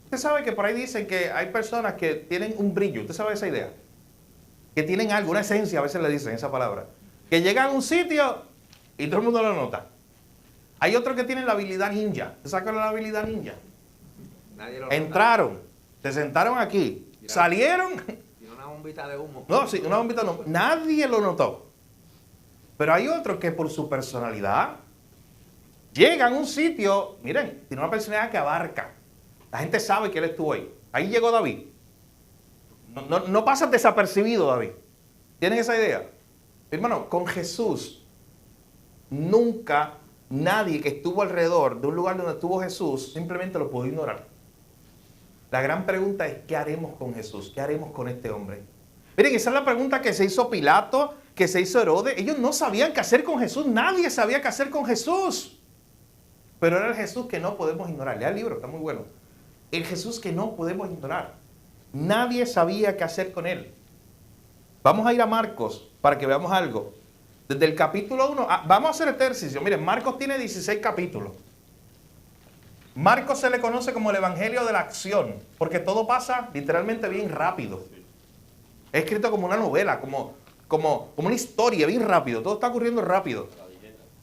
Usted sabe que por ahí dicen que hay personas que tienen un brillo. ¿Usted sabe esa idea? Que tienen algo, una esencia, a veces le dicen esa palabra. Que llegan a un sitio y todo el mundo lo nota. Hay otros que tienen la habilidad ninja. ¿Usted sabe cuál es la habilidad ninja? Nadie lo Entraron, se sentaron aquí, salieron. Tiene una bombita de humo. No, sí, una bombita no. Nadie lo notó. Pero hay otros que por su personalidad llegan a un sitio, miren, tiene una personalidad que abarca. La gente sabe que Él estuvo ahí. Ahí llegó David. No pasas desapercibido, David. ¿Tienen esa idea? Hermano, con Jesús, nunca nadie que estuvo alrededor de un lugar donde estuvo Jesús simplemente lo pudo ignorar. La gran pregunta es, ¿qué haremos con Jesús? ¿Qué haremos con este hombre? Miren, esa es la pregunta que se hizo Pilato, que se hizo Herodes. Ellos no sabían qué hacer con Jesús. Nadie sabía qué hacer con Jesús. Pero era el Jesús que no podemos ignorar. Lea el libro, está muy bueno. El Jesús que no podemos ignorar. Nadie sabía qué hacer con Él. Vamos a ir a Marcos para que veamos algo. Desde el capítulo 1, vamos a hacer este ejercicio. Miren, Marcos tiene 16 capítulos. Marcos se le conoce como el evangelio de la acción, porque todo pasa literalmente bien rápido. Es escrito como una novela, como una historia, bien rápido. Todo está ocurriendo rápido.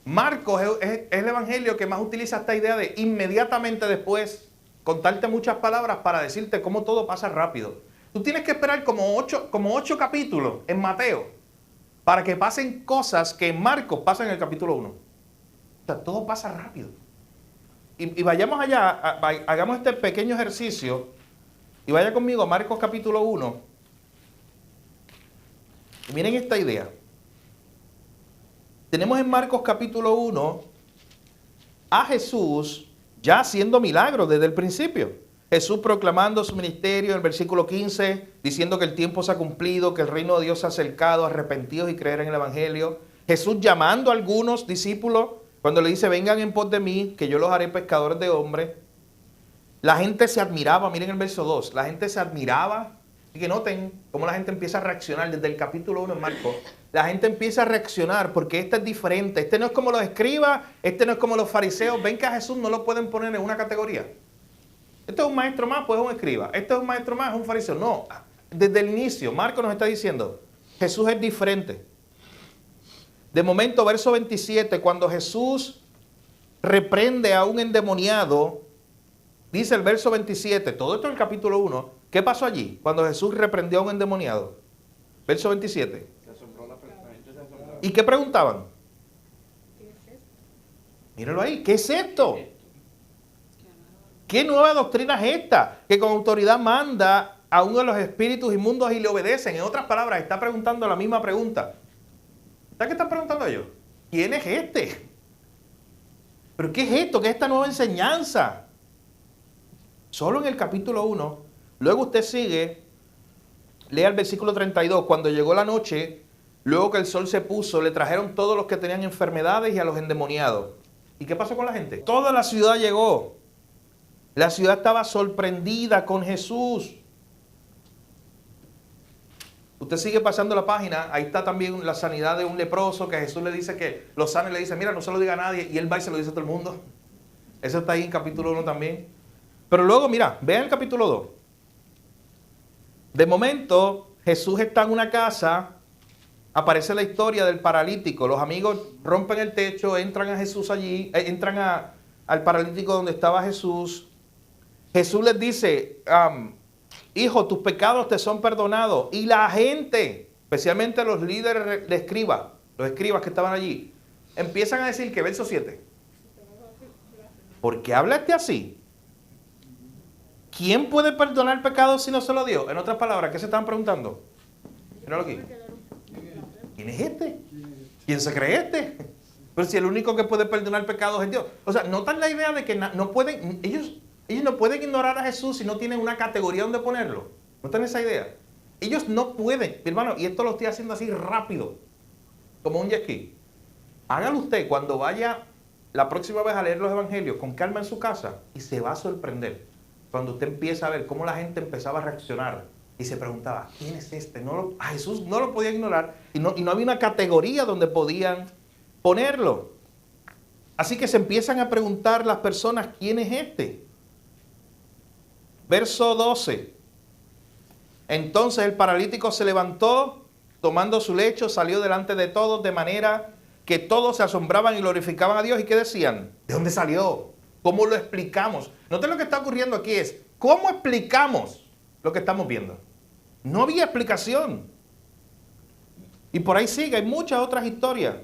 Marcos es el evangelio que más utiliza esta idea de inmediatamente después contarte muchas palabras para decirte cómo todo pasa rápido. Tú tienes que esperar como 8 capítulos en Mateo para que pasen cosas que en Marcos pasan en el capítulo 1. O sea, todo pasa rápido. Y vayamos allá, hagamos este pequeño ejercicio y vaya conmigo a Marcos capítulo 1. Y miren esta idea. Tenemos en Marcos capítulo 1 a Jesús ya haciendo milagros desde el principio. Jesús proclamando su ministerio en el versículo 15, diciendo que el tiempo se ha cumplido, que el reino de Dios se ha acercado, arrepentidos y creer en el evangelio. Jesús llamando a algunos discípulos cuando le dice, vengan en pos de mí, que yo los haré pescadores de hombres. La gente se admiraba, miren el verso 2, la gente se admiraba. Y que noten cómo la gente empieza a reaccionar desde el capítulo 1 en Marcos. La gente empieza a reaccionar porque este es diferente. Este no es como los escribas, este no es como los fariseos. Ven que a Jesús no lo pueden poner en una categoría. Este es un maestro más, pues es un escriba. Este es un maestro más, es un fariseo. No, desde el inicio, Marcos nos está diciendo, Jesús es diferente. De momento, verso 27, cuando Jesús reprende a un endemoniado, dice el verso 27, todo esto en el capítulo 1, ¿qué pasó allí cuando Jesús reprendió a un endemoniado? Verso 27. ¿Y qué preguntaban? Míralo ahí, ¿qué es esto? ¿Qué nueva doctrina es esta? Que con autoridad manda a uno de los espíritus inmundos y le obedecen. En otras palabras, está preguntando la misma pregunta. ¿Sabes qué están preguntando ellos? ¿Quién es este? ¿Pero qué es esto? ¿Qué es esta nueva enseñanza? Solo en el capítulo 1. Luego usted sigue, lea el versículo 32. Cuando llegó la noche, luego que el sol se puso, le trajeron todos los que tenían enfermedades y a los endemoniados. ¿Y qué pasó con la gente? Toda la ciudad llegó. La ciudad estaba sorprendida con Jesús. Usted sigue pasando la página, ahí está también la sanidad de un leproso que Jesús le dice que lo sana y le dice, mira, no se lo diga a nadie, y él va y se lo dice a todo el mundo. Eso está ahí en capítulo 1 también. Pero luego, mira, vean el capítulo 2. De momento, Jesús está en una casa, aparece la historia del paralítico, los amigos rompen el techo, entran a Jesús allí, al paralítico donde estaba Jesús. Jesús les dice, hijo, tus pecados te son perdonados. Y la gente, especialmente los líderes de escribas, los escribas que estaban allí, empiezan a decir que, verso 7, ¿por qué hablaste así? ¿Quién puede perdonar pecados si no se lo dio? En otras palabras, ¿qué se estaban preguntando? Míralo aquí. ¿Quién es este? ¿Quién se cree este? Pero si el único que puede perdonar pecados es Dios. O sea, ¿notan la idea de que no pueden, ellos no pueden ignorar a Jesús si no tienen una categoría donde ponerlo? ¿Notan esa idea? Ellos no pueden, hermano, y esto lo estoy haciendo así rápido, como un jet ski. Hágalo usted cuando vaya la próxima vez a leer los evangelios con calma en su casa y se va a sorprender cuando usted empieza a ver cómo la gente empezaba a reaccionar y se preguntaba, ¿quién es este? A Jesús no lo podía ignorar y no había una categoría donde podían ponerlo. Así que se empiezan a preguntar las personas, ¿quién es este? Verso 12. Entonces el paralítico se levantó, tomando su lecho, salió delante de todos, de manera que todos se asombraban y glorificaban a Dios. ¿Y qué decían? ¿De dónde salió? ¿Cómo lo explicamos? Noten lo que está ocurriendo aquí es, ¿cómo explicamos lo que estamos viendo? No había explicación. Y por ahí sigue, hay muchas otras historias.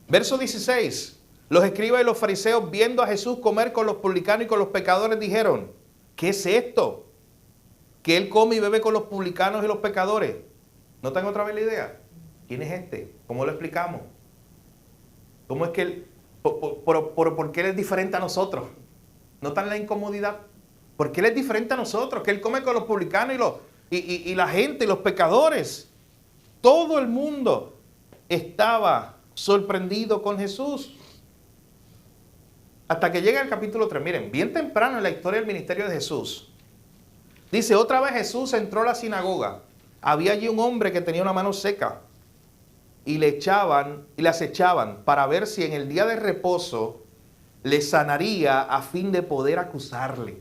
Verso 16. Los escribas y los fariseos, viendo a Jesús comer con los publicanos y con los pecadores, dijeron, ¿qué es esto? Que él come y bebe con los publicanos y los pecadores. ¿Notan otra vez la idea? ¿Quién es este? ¿Cómo lo explicamos? ¿Cómo es que él, por qué él es diferente a nosotros? ¿Notan la incomodidad? ¿Por qué él es diferente a nosotros? Que él come con los publicanos y la gente y los pecadores. Todo el mundo estaba sorprendido con Jesús. Hasta que llega el capítulo 3. Miren, bien temprano en la historia del ministerio de Jesús. Dice, otra vez Jesús entró a la sinagoga. Había allí un hombre que tenía una mano seca. Y le acechaban para ver si en el día de reposo le sanaría a fin de poder acusarle.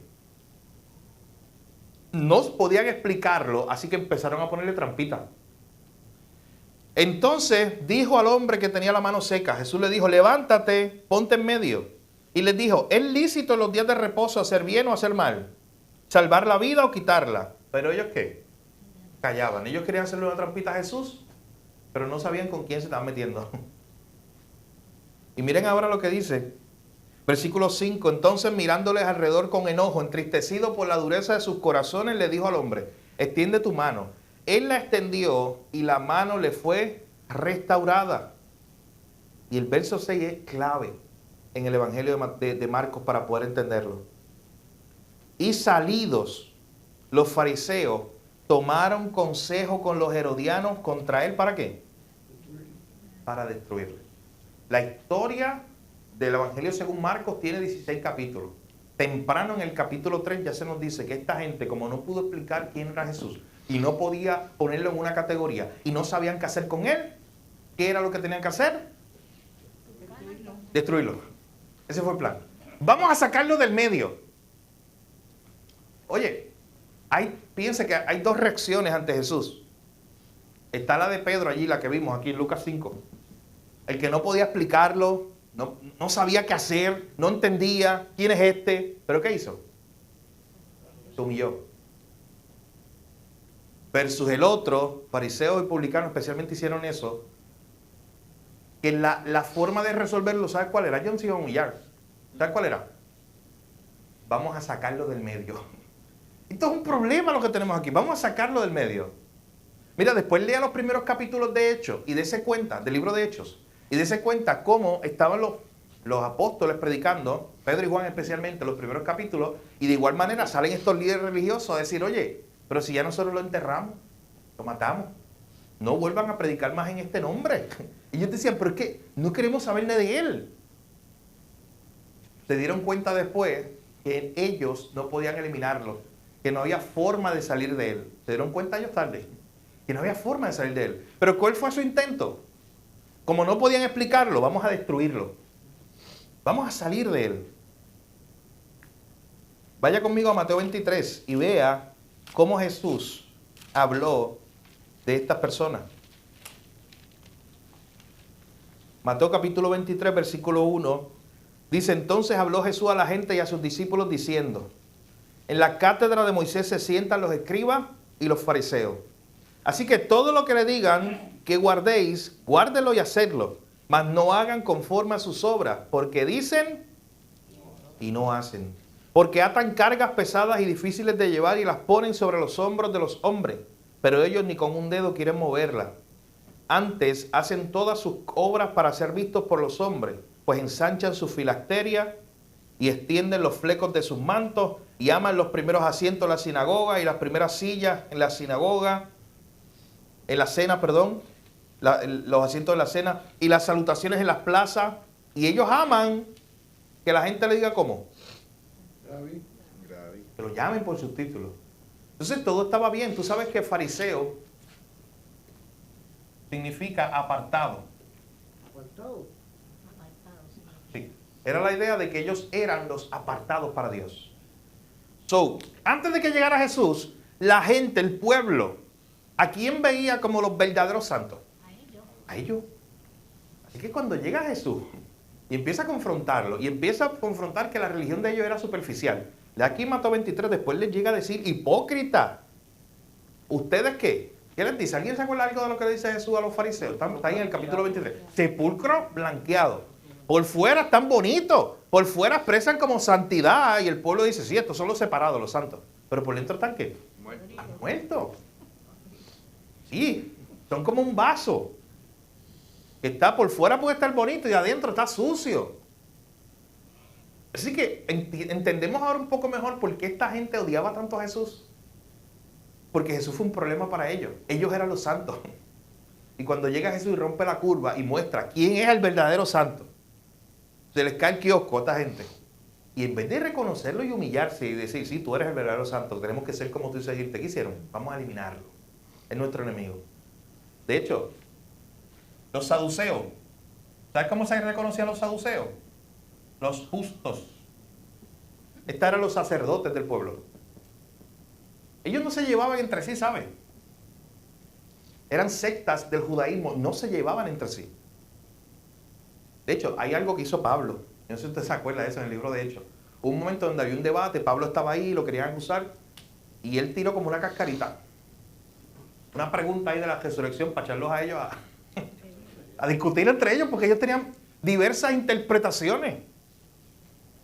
No podían explicarlo, así que empezaron a ponerle trampita. Entonces dijo al hombre que tenía la mano seca, Jesús le dijo, levántate, ponte en medio. Y les dijo, ¿es lícito en los días de reposo hacer bien o hacer mal? ¿Salvar la vida o quitarla? Pero ellos, ¿qué? Callaban. Ellos querían hacerle una trampita a Jesús, pero no sabían con quién se estaban metiendo. Y miren ahora lo que dice, versículo 5, entonces mirándoles alrededor con enojo, entristecido por la dureza de sus corazones, le dijo al hombre, extiende tu mano. Él la extendió y la mano le fue restaurada. Y el verso 6 es clave en el Evangelio de Marcos para poder entenderlo. Y salidos los fariseos, tomaron consejo con los herodianos contra él. ¿Para qué? Para destruirle. La historia del Evangelio según Marcos tiene 16 capítulos. Temprano en el capítulo 3 ya se nos dice que esta gente, como no pudo explicar quién era Jesús y no podía ponerlo en una categoría y no sabían qué hacer con él, ¿qué era lo que tenían que hacer? Destruirlo. Ese fue el plan. Vamos a sacarlo del medio. Oye, piensa que hay dos reacciones ante Jesús. Está la de Pedro allí, la que vimos aquí en Lucas 5. El que no podía explicarlo, no sabía qué hacer, no entendía quién es este. ¿Pero qué hizo? Se humilló. Versus el otro, fariseos y publicanos especialmente hicieron eso, que la forma de resolverlo, ¿sabes cuál era? Ellos no se iban a humillar. ¿Sabes cuál era? Vamos a sacarlo del medio. Esto es un problema lo que tenemos aquí. Vamos a sacarlo del medio. Mira, después lea los primeros capítulos de Hechos y dése cuenta, del libro de Hechos, y dése cuenta cómo estaban los apóstoles predicando, Pedro y Juan especialmente, los primeros capítulos, y de igual manera salen estos líderes religiosos a decir, oye, pero si ya nosotros lo enterramos, lo matamos, no vuelvan a predicar más en este nombre. Y ellos decían, pero es que no queremos saber nada de él. Se dieron cuenta después que ellos no podían eliminarlo, que no había forma de salir de él. Se dieron cuenta ellos tarde, que no había forma de salir de él. Pero ¿cuál fue su intento? Como no podían explicarlo, vamos a destruirlo. Vamos a salir de él. Vaya conmigo a Mateo 23 y vea cómo Jesús habló de estas personas. Mateo capítulo 23, versículo 1, dice, entonces habló Jesús a la gente y a sus discípulos diciendo, en la cátedra de Moisés se sientan los escribas y los fariseos. Así que todo lo que le digan que guardéis, guárdelo y hacedlo, mas no hagan conforme a sus obras, porque dicen y no hacen. Porque atan cargas pesadas y difíciles de llevar y las ponen sobre los hombros de los hombres, pero ellos ni con un dedo quieren moverlas. Antes hacen todas sus obras para ser vistos por los hombres, pues ensanchan sus filacterias y extienden los flecos de sus mantos y aman los primeros asientos en la sinagoga y las primeras sillas en la sinagoga, en la cena, perdón, los asientos en la cena y las salutaciones en las plazas. Y ellos aman que la gente le diga ¿cómo? Que lo llamen por sus títulos. Entonces todo estaba bien. Tú sabes que fariseo significa apartado. Sí. Era la idea de que ellos eran los apartados para Dios. Antes de que llegara Jesús, la gente, el pueblo, ¿a quién veía como los verdaderos santos? A ellos. Así que cuando llega Jesús y empieza a confrontarlo, y empieza a confrontar que la religión de ellos era superficial, de aquí en Mateo 23, después les llega a decir, hipócrita, ¿ustedes qué? ¿Qué les dice? ¿Alguien se acuerda algo de lo que le dice Jesús a los fariseos? Está ahí en el capítulo 23. Sepulcro blanqueado. Por fuera están bonitos. Por fuera expresan como santidad. Y el pueblo dice, sí, estos son los separados, los santos. Pero por dentro están ¿qué? Están muertos. Sí, son como un vaso. Que está por fuera puede estar bonito y adentro está sucio. Así que entendemos ahora un poco mejor por qué esta gente odiaba tanto a Jesús. Porque Jesús fue un problema para ellos. Ellos eran los santos. Y cuando llega Jesús y rompe la curva y muestra quién es el verdadero santo, se les cae el kiosco a esta gente. Y en vez de reconocerlo y humillarse y decir, sí, tú eres el verdadero santo, tenemos que ser como tú y seguirte, ¿qué hicieron? Vamos a eliminarlo. Es nuestro enemigo. De hecho, los saduceos, ¿sabes cómo se reconocían los saduceos? Los justos. Estos eran los sacerdotes del pueblo. Ellos no se llevaban entre sí, ¿saben? Eran sectas del judaísmo, no se llevaban entre sí. De hecho, hay algo que hizo Pablo. No sé si usted se acuerda de eso en el libro de Hechos. Hubo un momento donde había un debate, Pablo estaba ahí, lo querían acusar, y él tiró como una cascarita. Una pregunta ahí de la resurrección para echarlos a ellos a discutir entre ellos, porque ellos tenían diversas interpretaciones.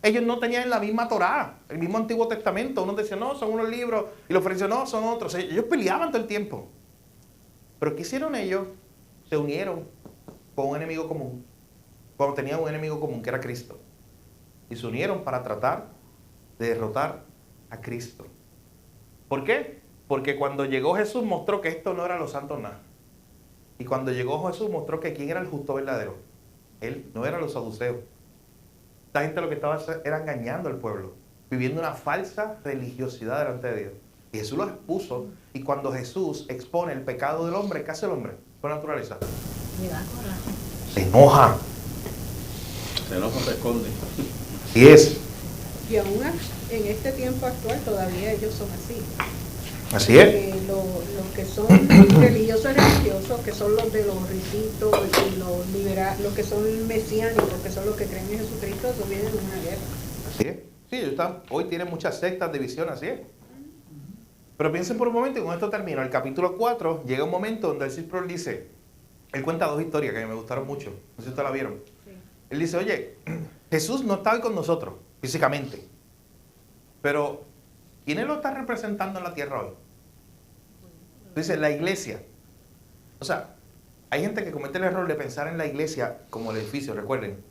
Ellos no tenían la misma Torá, el mismo Antiguo Testamento. Unos decían, no, son unos libros, y los fariseos, no, son otros. Ellos peleaban todo el tiempo. Pero ¿qué hicieron ellos? Se unieron con un enemigo común. Cuando tenían un enemigo común, que era Cristo. Y se unieron para tratar de derrotar a Cristo. ¿Por qué? Porque cuando llegó Jesús mostró que esto no era los santos nada. Y cuando llegó Jesús mostró que quién era el justo verdadero. Él, no eran los saduceos. Esta gente lo que estaba era engañando al pueblo, viviendo una falsa religiosidad delante de Dios. Y Jesús los expuso. Y cuando Jesús expone el pecado del hombre, ¿qué hace el hombre? Por naturaleza. Se enoja. Se enoja, se esconde. Así es. Y aún en este tiempo actual todavía ellos son así. Así es. Los que son religiosos, que son los de los risitos y los que son mesiánicos, que son los que creen en Jesucristo, eso viene de una guerra. Así es. Sí, hoy tienen muchas sectas de visión, así es. Pero piensen por un momento, y con esto termino. El capítulo 4 llega un momento donde el Sproul dice, él cuenta dos historias que me gustaron mucho, no sé si ustedes la vieron. Sí. Él dice, oye, Jesús no está hoy con nosotros, físicamente, pero ¿quién lo está representando en la tierra hoy? Dice, la iglesia. O sea, hay gente que comete el error de pensar en la iglesia como el edificio, recuerden.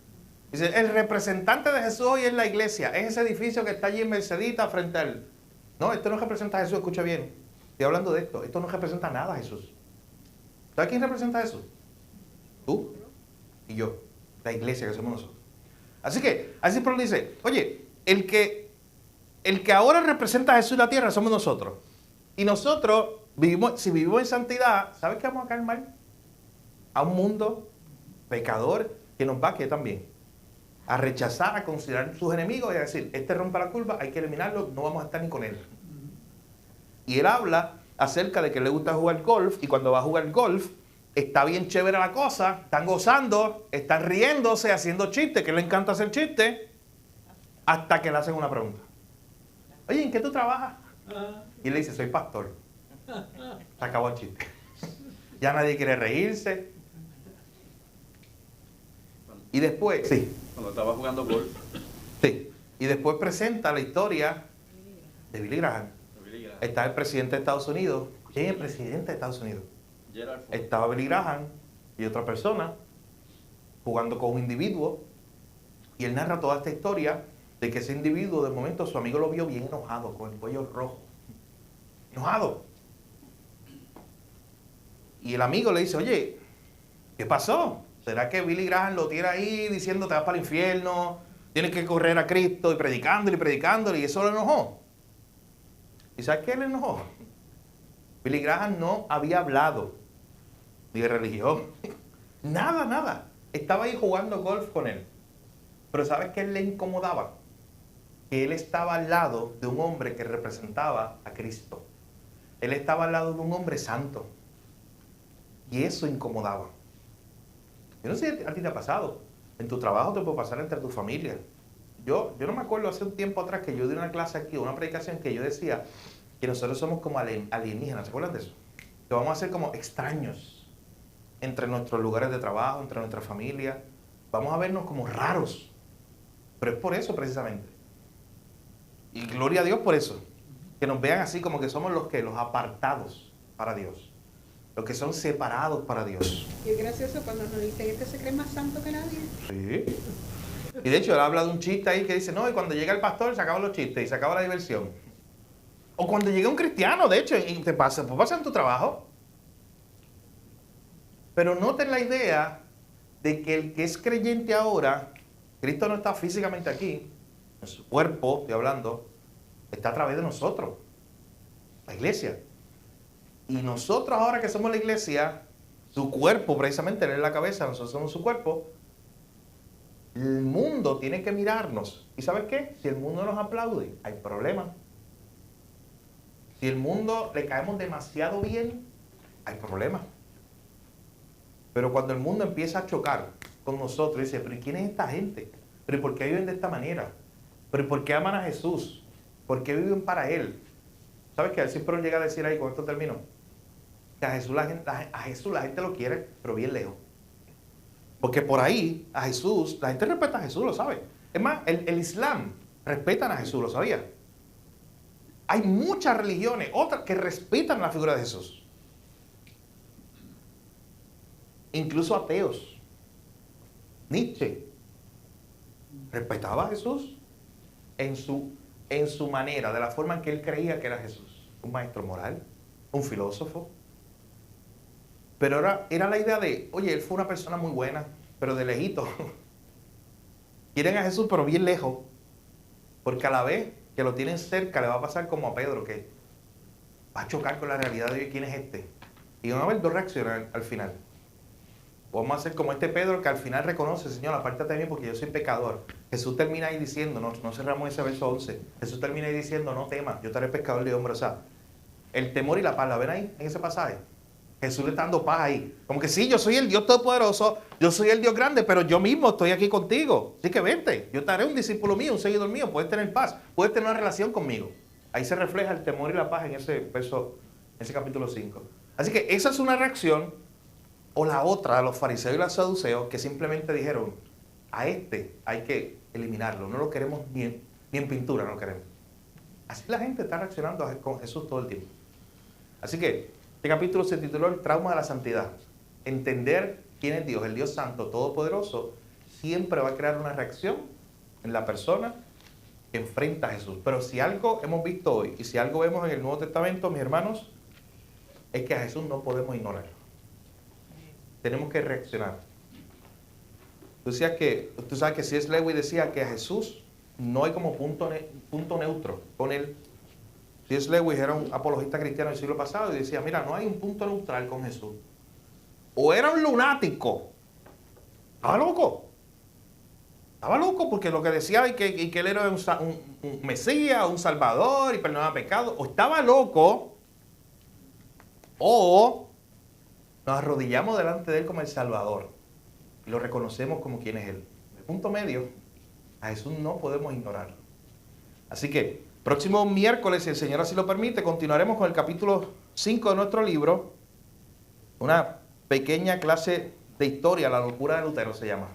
Dice, el representante de Jesús hoy es la iglesia, es ese edificio que está allí en Mercedita frente a él. No, esto no representa a Jesús, escucha bien. Estoy hablando de esto no representa nada a Jesús. ¿Sabes quién representa a Jesús? Tú y yo, la iglesia que somos nosotros. Así que, así Pablo dice, oye, el que ahora representa a Jesús en la tierra somos nosotros. Y nosotros, si vivimos en santidad, ¿sabes qué vamos a caer mal? A un mundo pecador que nos va a quedar también. A rechazar, a considerar sus enemigos y a decir, este rompe la curva, hay que eliminarlo, no vamos a estar ni con él. Y él habla acerca de que le gusta jugar golf y cuando va a jugar golf, está bien chévere la cosa, están gozando, están riéndose, haciendo chistes, que le encanta hacer chistes, hasta que le hacen una pregunta. Oye, ¿en qué tú trabajas? Y él le dice, soy pastor. Se acabó el chiste. Ya nadie quiere reírse. Y después, sí. Cuando estaba jugando golf. Sí. Y después presenta la historia de Billy Graham. Está el presidente de Estados Unidos. ¿Quién es el presidente de Estados Unidos? Estaba Billy Graham y otra persona jugando con un individuo. Y él narra toda esta historia de que ese individuo, de momento, su amigo lo vio bien enojado, con el cuello rojo. Enojado. Y el amigo le dice, oye, ¿qué pasó? ¿Será que Billy Graham lo tiene ahí diciendo te vas para el infierno, tienes que correr a Cristo y predicándole y eso lo enojó? ¿Y sabes qué le enojó? Billy Graham no había hablado ni de religión, nada. Estaba ahí jugando golf con él. Pero ¿sabes qué le incomodaba? Que él estaba al lado de un hombre que representaba a Cristo. Él estaba al lado de un hombre santo. Y eso incomodaba. Yo no sé si a ti te ha pasado. En tu trabajo te puede pasar entre tu familia. Yo no me acuerdo hace un tiempo atrás que yo di una clase aquí, una predicación que yo decía que nosotros somos como alienígenas. ¿Se acuerdan de eso? Que vamos a ser como extraños entre nuestros lugares de trabajo, entre nuestra familia. Vamos a vernos como raros. Pero es por eso precisamente. Y gloria a Dios por eso. Que nos vean así como que somos los apartados para Dios. Los que son separados para Dios. Y es gracioso cuando nos dicen, este se cree más santo que nadie. Sí. Y de hecho, él habla de un chiste ahí que dice, no, y cuando llega el pastor se acaban los chistes y se acaba la diversión. O cuando llega un cristiano, de hecho, y te pasa, pues pasa en tu trabajo. Pero noten la idea de que el que es creyente ahora, Cristo no está físicamente aquí, en su cuerpo, estoy hablando, está a través de nosotros, la iglesia. Y nosotros ahora que somos la iglesia, su cuerpo, precisamente él es la cabeza, nosotros somos su cuerpo, el mundo tiene que mirarnos. ¿Y sabes qué? Si el mundo nos aplaude, hay problema. Si el mundo le caemos demasiado bien, hay problema. Pero cuando el mundo empieza a chocar con nosotros, dice, pero ¿quién es esta gente? ¿Pero por qué viven de esta manera? ¿Pero por qué aman a Jesús? ¿Por qué viven para Él? ¿Sabes qué? Él siempre llega a decir ahí, con esto termino, que a Jesús la gente lo quiere, pero bien lejos. Porque por ahí, a Jesús, la gente respeta a Jesús, lo sabe. Es más, el Islam respetan a Jesús, lo sabía. Hay muchas religiones, otras que respetan la figura de Jesús. Incluso ateos. Nietzsche respetaba a Jesús en su manera, de la forma en que él creía que era Jesús. Un maestro moral, un filósofo. Pero era la idea de, oye, él fue una persona muy buena, pero de lejito. Quieren a Jesús, pero bien lejos. Porque a la vez que lo tienen cerca, le va a pasar como a Pedro, que va a chocar con la realidad de quién es este. Y van a haber dos reacciones al final. Vamos a hacer como este Pedro, que al final reconoce, Señor, apártate de mí porque yo soy pecador. Jesús termina ahí diciendo, no cerramos ese verso 11. Jesús termina ahí diciendo, no temas, yo te haré pescador de hombres. O sea, El temor y la paz, ¿la ven ahí en ese pasaje? Jesús le está dando paz ahí. Como que sí, yo soy el Dios Todopoderoso, yo soy el Dios grande, pero yo mismo estoy aquí contigo. Así que vente, yo te haré un discípulo mío, un seguidor mío, puedes tener paz, puedes tener una relación conmigo. Ahí se refleja el temor y la paz en ese verso, en ese capítulo 5. Así que esa es una reacción, o la otra, de los fariseos y los saduceos, que simplemente dijeron, a este hay que eliminarlo, no lo queremos ni en pintura, no lo queremos. Así la gente está reaccionando con Jesús todo el tiempo. Así que este capítulo se tituló El trauma de la santidad. Entender quién es Dios, el Dios Santo, Todopoderoso, siempre va a crear una reacción en la persona que enfrenta a Jesús. Pero si algo hemos visto hoy, y si algo vemos en el Nuevo Testamento, mis hermanos, es que a Jesús no podemos ignorar. Tenemos que reaccionar. Tú sabes que C.S. Lewis decía que a Jesús no hay como punto neutro con él. C.S. Lewis era un apologista cristiano del siglo pasado y decía, mira, no hay un punto neutral con Jesús. O era un lunático, estaba loco porque lo que decía y que él era un Mesías, un Salvador y perdonaba pecados, o estaba loco, o nos arrodillamos delante de él como el Salvador y lo reconocemos como quien es él. El punto medio, a Jesús no podemos ignorarlo. Así que, próximo miércoles, si el Señor así lo permite, continuaremos con el capítulo 5 de nuestro libro, una pequeña clase de historia, la locura de Lutero se llama.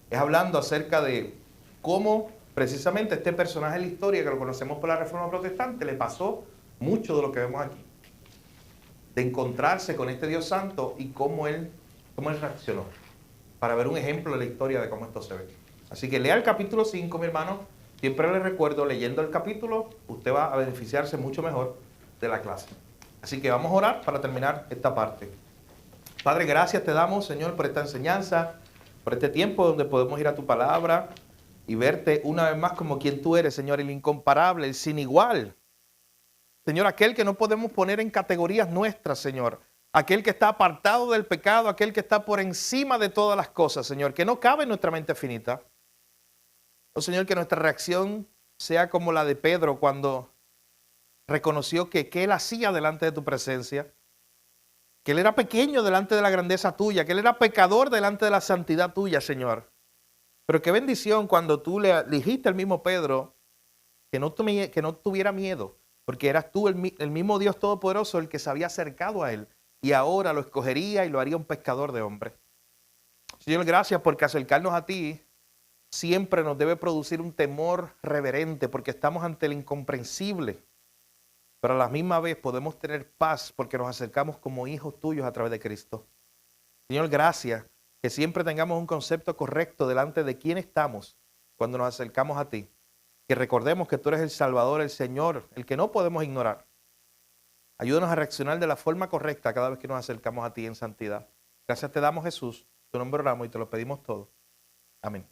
Es hablando acerca de cómo precisamente este personaje de la historia, que lo conocemos por la Reforma Protestante, le pasó mucho de lo que vemos aquí. De encontrarse con este Dios Santo y cómo él reaccionó. Para ver un ejemplo de la historia de cómo esto se ve. Así que lea el capítulo 5, mi hermano. Siempre les recuerdo, leyendo el capítulo, usted va a beneficiarse mucho mejor de la clase. Así que vamos a orar para terminar esta parte. Padre, gracias te damos, Señor, por esta enseñanza, por este tiempo donde podemos ir a tu palabra y verte una vez más como quien tú eres, Señor, el incomparable, el sin igual. Señor, aquel que no podemos poner en categorías nuestras, Señor. Aquel que está apartado del pecado, aquel que está por encima de todas las cosas, Señor, que no cabe en nuestra mente finita. Oh, Señor, que nuestra reacción sea como la de Pedro cuando reconoció que él hacía delante de tu presencia, que él era pequeño delante de la grandeza tuya, que él era pecador delante de la santidad tuya, Señor. Pero qué bendición cuando tú le dijiste al mismo Pedro que no tuviera miedo, porque eras tú el mismo Dios Todopoderoso el que se había acercado a él y ahora lo escogería y lo haría un pescador de hombres. Señor, gracias porque acercarnos a ti siempre nos debe producir un temor reverente porque estamos ante el incomprensible. Pero a la misma vez podemos tener paz porque nos acercamos como hijos tuyos a través de Cristo. Señor, gracias que siempre tengamos un concepto correcto delante de quién estamos cuando nos acercamos a ti. Que recordemos que tú eres el Salvador, el Señor, el que no podemos ignorar. Ayúdanos a reaccionar de la forma correcta cada vez que nos acercamos a ti en santidad. Gracias te damos, Jesús. En tu nombre oramos y te lo pedimos todo. Amén.